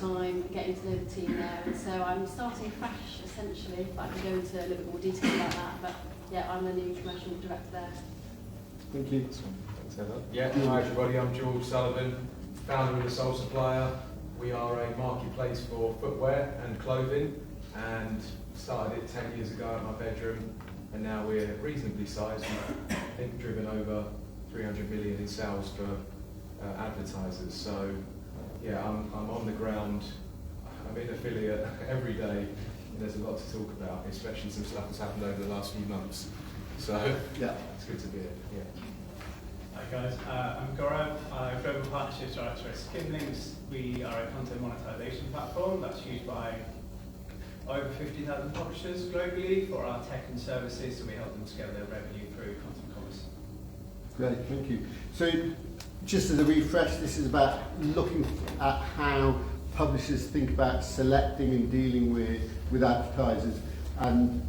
time getting to know the team there, and so I'm starting fresh essentially. But I can go into a little bit more detail about that. But yeah, I'm the new commercial director there. Thank you. Thanks, Heather. Yeah, hi everybody, I'm George Sullivan, founder of TheSoleSupplier. We are a marketplace for footwear and clothing, and started it 10 years ago in my bedroom, and now we're reasonably sized. We've, I think, driven over 300 million in sales for advertisers. So yeah, I'm on the ground, I'm in affiliate every day, and there's a lot to talk about, especially some stuff that's happened over the last few months. So yeah, it's good to be here. Yeah. Hi guys, I'm Gaurav, Global Partnerships Director at Skimlinks. We are a content monetization platform that's used by over 50,000 publishers globally for our tech and services, so we help them scale their revenue through content commerce. Great, thank you. So just as a refresh, this is about looking at how publishers think about selecting and dealing with advertisers. And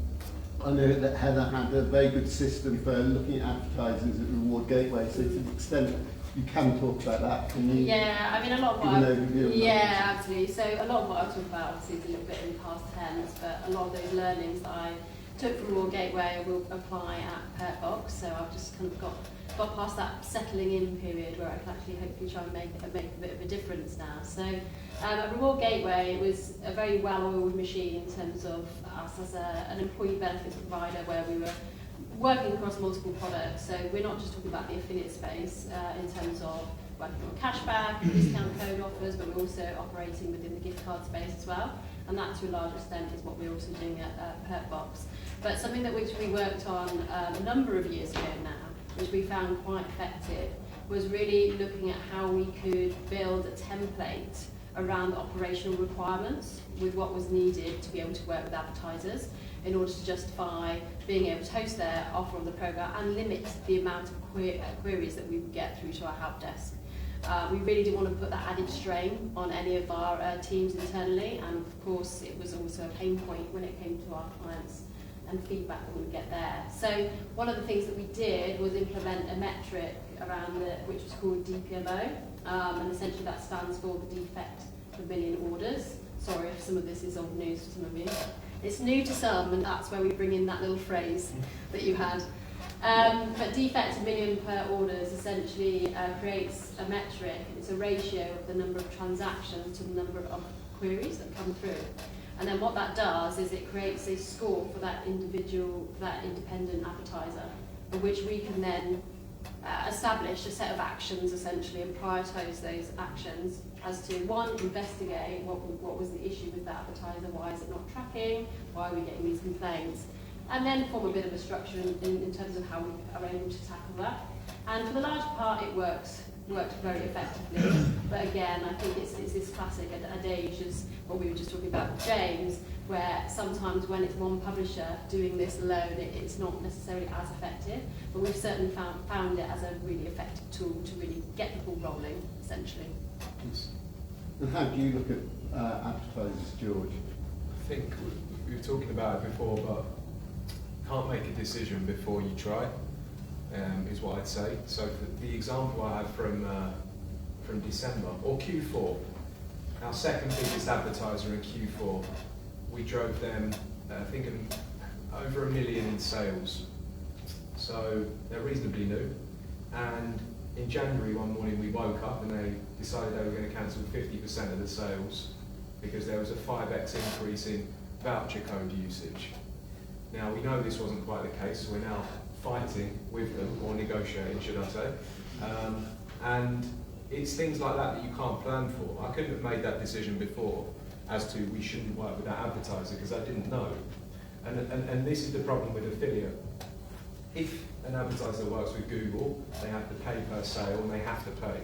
I know that Heather had a very good system for looking at advertisers at Reward Gateway, so to the extent you can talk about that, can you? Yeah, I mean a lot of what absolutely. So a lot of what I've talked about obviously is a little bit in past tense, but a lot of those learnings that I took from Reward Gateway I will apply at Perkbox. So I've just kind of got past that settling in period where I can actually hopefully try and make a bit of a difference now. So at Reward Gateway, it was a very well-oiled machine in terms of us as an employee benefits provider, where we were working across multiple products. So we're not just talking about the affiliate space in terms of working on cashback and discount code offers, but we're also operating within the gift card space as well. And that, to a large extent, is what we're also doing at Perkbox. But something that which we worked on a number of years ago now, which we found quite effective, was really looking at how we could build a template around the operational requirements with what was needed to be able to work with advertisers in order to justify being able to host their offer on the program and limit the amount of queries that we would get through to our help desk. We really didn't want to put that added strain on any of our teams internally, and of course it was also a pain point when it came to our clients and feedback that we would get there. So one of the things that we did was implement a metric around which was called DPMO, and essentially that stands for the defect per million orders. Sorry if some of this is old news for some of you. It's new to some, and that's where we bring in that little phrase that you had. But defect per million per orders essentially creates a metric. It's a ratio of the number of transactions to the number of queries that come through. And then what that does is it creates a score for that individual, that independent advertiser, for which we can then establish a set of actions essentially and prioritise those actions as to, one, investigate what was the issue with the advertiser, why is it not tracking, why are we getting these complaints, and then form a bit of a structure in terms of how we are able to tackle that. And for the large part it worked very effectively, but again I think it's this classic adage as what we were just talking about with James, where sometimes when it's one publisher doing this alone it's not necessarily as effective, but we've certainly found it as a really effective tool to really get the ball rolling essentially. And how do you look at advertisers, George? I think we were talking about it before, but can't make a decision before you try, is what I'd say. So the example I have from December, or Q4, our second biggest advertiser in Q4, we drove them, I think, over 1 million in sales. So they're reasonably new. And in January one morning we woke up and they decided they were going to cancel 50% of the sales because there was a 5x increase in voucher code usage. Now we know this wasn't quite the case, so we're now fighting with them, or negotiating should I say. And it's things like that you can't plan for. I couldn't have made that decision before as to we shouldn't work with that advertiser because I didn't know. And this is the problem with affiliate. If an advertiser works with Google, they have to pay per sale and they have to pay.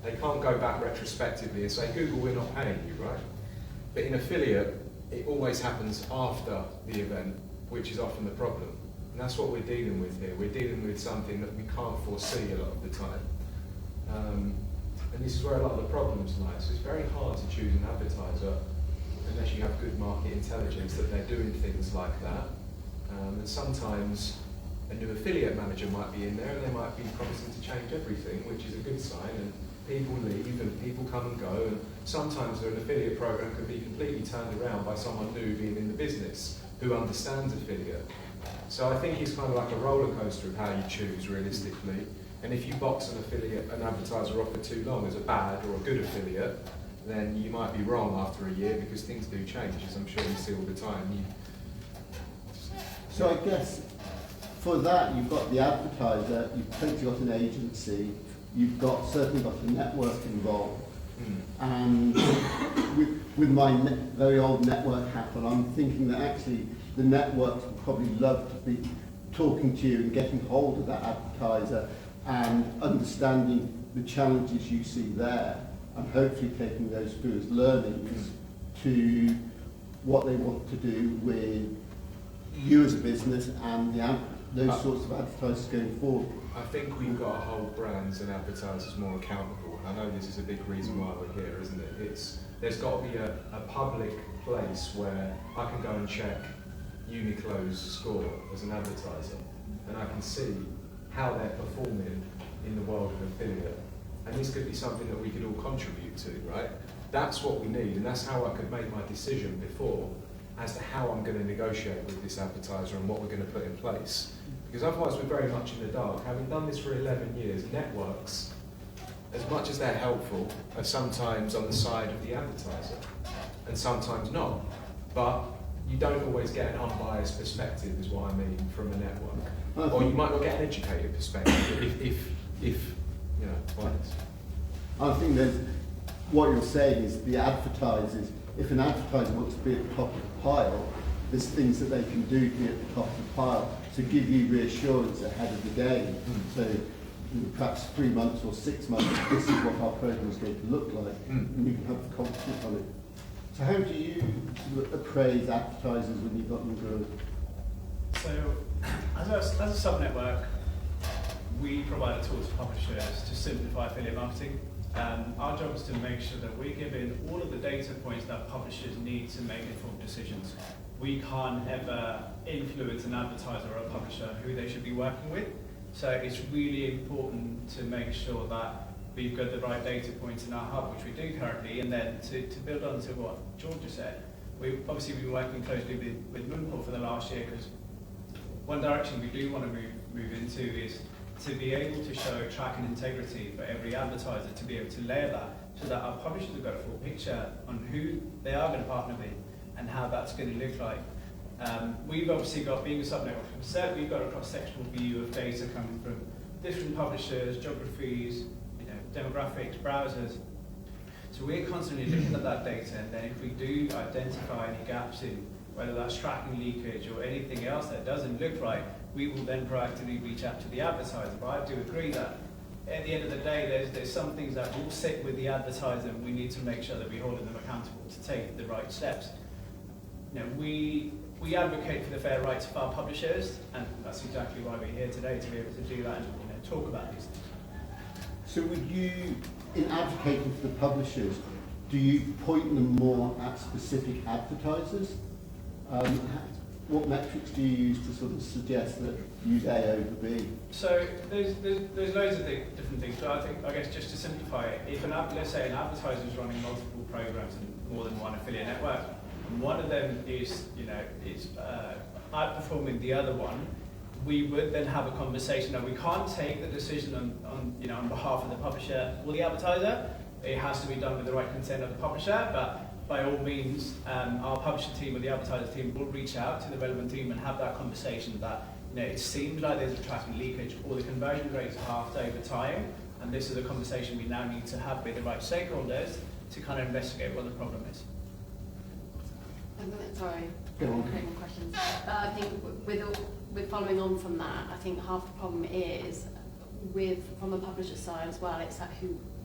They can't go back retrospectively and say, Google, we're not paying you, right? But in affiliate, it always happens after the event, which is often the problem. And that's what we're dealing with here. We're dealing with something that we can't foresee a lot of the time. And this is where a lot of the problems lie. So it's very hard to choose an advertiser unless you have good market intelligence that they're doing things like that. And sometimes a new affiliate manager might be in there and they might be promising to change everything, which is a good sign, and people leave and people come and go, and sometimes an affiliate program can be completely turned around by someone new being in the business who understands affiliate. So I think it's kind of like a roller coaster of how you choose realistically, and if you box an affiliate, an advertiser off for too long as a bad or a good affiliate, then you might be wrong after a year, because things do change, as I'm sure you see all the time. So I guess for that you've got the advertiser, you've potentially got an agency, you've got certainly got a network involved, and with my very old network hat on, I'm thinking that actually the networks would probably love to be talking to you and getting hold of that advertiser and understanding the challenges you see there, and hopefully taking those through as learnings to what they want to do with you as a business and those sorts of advertisers going forward. I think we've got to hold brands and advertisers more accountable. I know this is a big reason why we're here, isn't it? There's got to be a public place where I can go and check Uniqlo's score as an advertiser, and I can see how they're performing in the world of affiliate. And this could be something that we could all contribute to, right? That's what we need, and that's how I could make my decision before as to how I'm going to negotiate with this advertiser and what we're going to put in place. Because otherwise we're very much in the dark. Having done this for 11 years, networks, as much as they're helpful, are sometimes on the side of the advertiser, and sometimes not. But you don't always get an unbiased perspective, is what I mean, from a network. Or you might not get an educated perspective if you know, biased. I think there's, what you're saying is the advertisers, if an advertiser wants to be at the top of the pile, there's things that they can do to be at the top of the pile to give you reassurance ahead of the game. So perhaps 3 months or 6 months, this is what our program is going to look like, and you can have the confidence on it. So how do you appraise advertisers when you've got them growing? So as a sub-network, we provide a tool to publishers to simplify affiliate marketing. Our job is to make sure that we're giving all of the data points that publishers need to make informed decisions. We can't ever influence an advertiser or a publisher who they should be working with. So it's really important to make sure that we've got the right data points in our hub, which we do currently, and then to build on to what Georgia said. We've obviously been working closely with Moonpull for the last year, because one direction we do want to move into is to be able to show track and integrity for every advertiser, to be able to layer that so that our publishers have got a full picture on who they are going to partner with and how that's going to look like. We've obviously got, being a sub-network from set, we've got a cross-sectional view of data coming from different publishers, geographies, demographics, browsers. So we're constantly looking at that data, and then if we do identify any gaps in whether that's tracking leakage or anything else that doesn't look right, we will then proactively reach out to the advertiser. But I do agree that at the end of the day, there's some things that will sit with the advertiser, and we need to make sure that we're holding them accountable to take the right steps. We advocate for the fair rights of our publishers, and that's exactly why we're here today, to be able to do that and talk about these things. So would you, in advocating for the publishers, do you point them more at specific advertisers? What metrics do you use to sort of suggest that use A over B? So there's loads of different things, but I guess just to simplify it, if let's say an advertiser is running multiple programs in more than one affiliate network, and one of them is outperforming the other one, we would then have a conversation. Now, we can't take the decision on behalf of the publisher or the advertiser. It has to be done with the right consent of the publisher, but by all means, our publisher team or the advertiser team will reach out to the relevant team and have that conversation that it seems like there's a traffic leakage or the conversion rates halved over time, and this is a conversation we now need to have with the right stakeholders to kind of investigate what the problem is. Sorry, Go on. creating more questions. I think with following on from that, I think half the problem is from the publisher side as well. It's that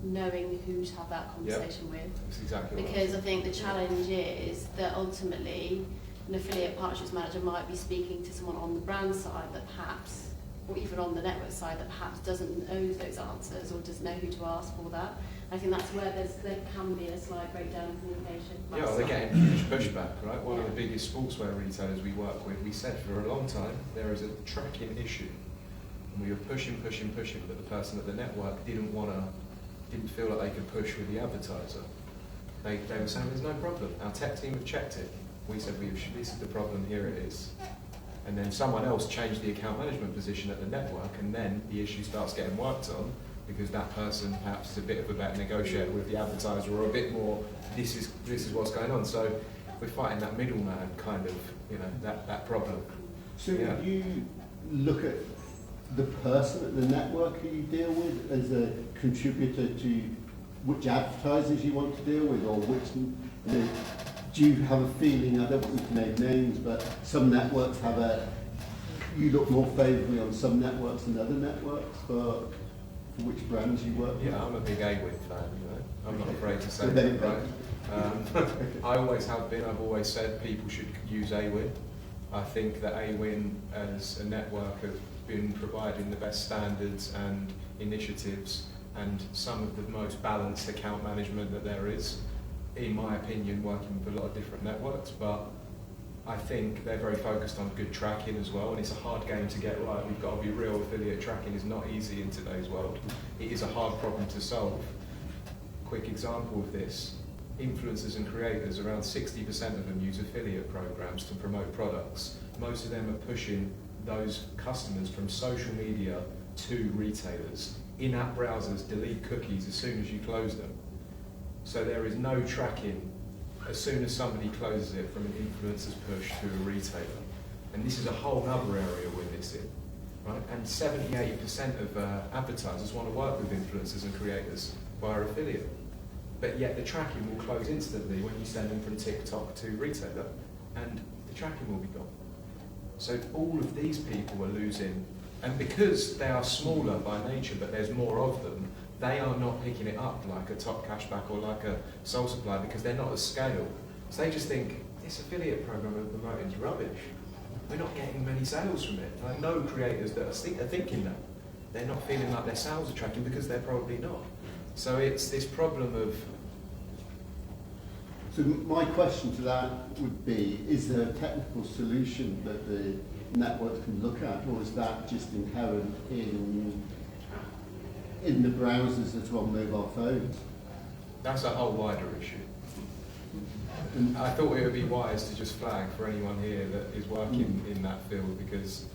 knowing who to have that conversation with. That's exactly because I think the challenge is that ultimately an affiliate partnerships manager might be speaking to someone on the brand side that perhaps or even on the network side that perhaps doesn't know those answers or doesn't know who to ask for that. I think that's where there can be a slight breakdown in communication. Yeah, well, they're getting huge pushback, right? One of the biggest sportswear retailers we work with, we said for a long time, there is a tracking issue. And we were pushing, but the person at the network didn't feel like they could push with the advertiser. They were saying, there's no problem. Our tech team have checked it. We said, this is the problem, here it is. And then someone else changed the account management position at the network, and then the issue starts getting worked on, because that person perhaps is a bit of a better negotiator with the advertiser, or a bit more, this is what's going on. So we're fighting that middleman kind of, that problem. So you look at the person at the network who you deal with as a contributor to which advertisers you want to deal with, or which, do you have a feeling, I don't want you to name names, but some networks you look more favourably on some networks than other networks for which brands you work with? Yeah, I'm a big A-Win fan, I'm not afraid to say that, right? I always have been, I've always said people should use A-Win. I think that A-Win as a network have been providing the best standards and initiatives and some of the most balanced account management that there is, in my opinion, working with a lot of different networks, but I think they're very focused on good tracking as well, and it's a hard game to get right. We've got to be real. Affiliate tracking is not easy in today's world. It is a hard problem to solve. Quick example of this, influencers and creators, around 60% of them use affiliate programs to promote products. Most of them are pushing those customers from social media to retailers. In-app browsers delete cookies as soon as you close them. So there is no tracking as soon as somebody closes it from an influencer's push to a retailer. And this is a whole other area we're missing, right? And 70–80% of advertisers want to work with influencers and creators via affiliate. But yet the tracking will close instantly when you send them from TikTok to retailer, and the tracking will be gone. So all of these people are losing, and because they are smaller by nature, but there's more of them, they are not picking it up like a Top Cashback or like a TheSoleSupplier, because they're not at scale. So they just think, this affiliate program we're promoting is rubbish. We're not getting many sales from it. I know creators that are thinking that. They're not feeling like their sales are tracking because they're probably not. So it's this problem of... So my question to that would be, is there a technical solution that the networks can look at, or is that just inherent in the browsers that are on mobile phones? That's a whole wider issue. And I thought it would be wise to just flag for anyone here that is working in that field, because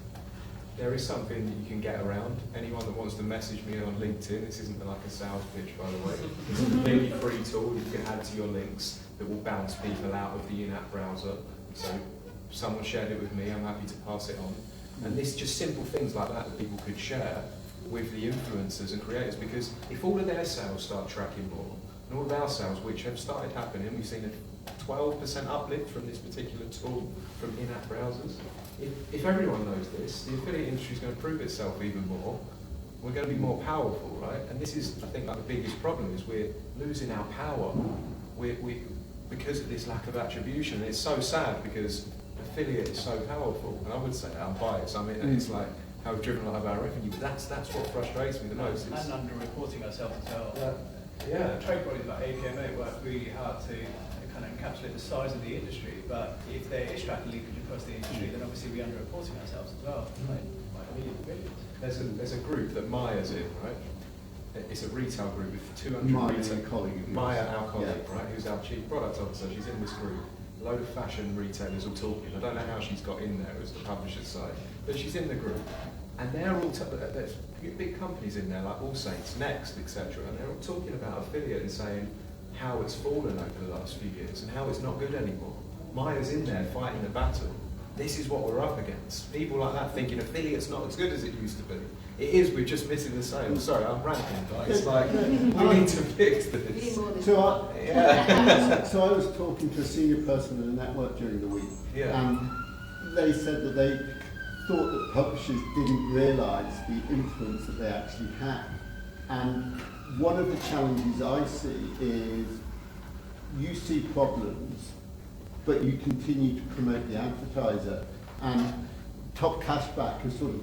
there is something that you can get around. Anyone that wants to message me on LinkedIn, this isn't like a sales pitch, by the way. It's a completely free tool you can add to your links that will bounce people out of the in-app browser. So if someone shared it with me, I'm happy to pass it on. And this just simple things like that people could share with the influencers and creators, because if all of their sales start tracking more, and all of our sales, which have started happening, we've seen a 12% uplift from this particular tool from in-app browsers. If everyone knows this, the affiliate industry is going to prove itself even more. We're going to be more powerful, right? And this is, I think, like the biggest problem, is we're losing our power because of this lack of attribution. And it's so sad, because affiliate is so powerful. And I would say I'm biased. I mean, it's like how we've driven a lot of our revenue, but that's what frustrates me the most. And under-reporting ourselves as well. Yeah. Trade bodies like APMA work really hard to kind of encapsulate the size of the industry, but if there is tracking leakage across the industry, then obviously we're under-reporting ourselves as well. There's a group that Maya's in, right? It's a retail group with 200 Maya, retail colleague. Maya, our colleague, right, who's our chief product officer. She's in this group. A load of fashion retailers all talking. I don't know how she's got in there as the publisher's side, but she's in the group. And they're all, there's big companies in there like All Saints, Next, etc. And they're all talking about affiliate and saying how it's fallen over the last few years and how it's not good anymore. Maya's in there fighting the battle. This is what we're up against. People like that thinking affiliate's not as good as it used to be. It is, we're just missing the sales. Sorry, I'm ranting, guys. It's like, we need to fix this. So I was talking to a senior person in the network during the week, and they said that they thought that publishers didn't realise the influence that they actually had. And one of the challenges I see is you see problems, but you continue to promote the advertiser. And Top Cashback has sort of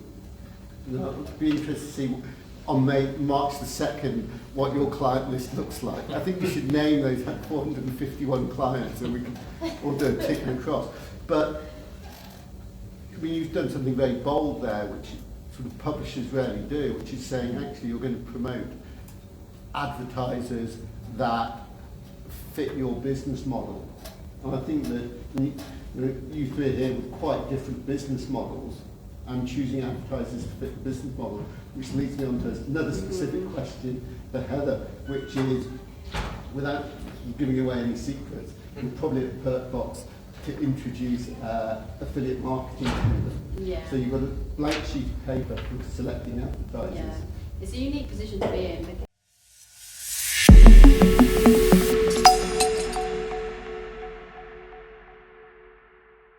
It'd be interesting to see on March the 2nd what your client list looks like. I think you should name those 451 clients and we can all do a tick and a cross. But I mean, you've done something very bold there, which sort of publishers rarely do, which is saying actually you're going to promote advertisers that fit your business model. And I think that you three here with quite different business models and choosing advertisers to fit the business model, which leads me on to another specific question for Heather, which is, without giving away any secrets, we're probably at Perkbox to introduce affiliate marketing to them. Yeah. So you've got a blank sheet of paper for selecting advertisers. Yeah. It's a unique position to be in because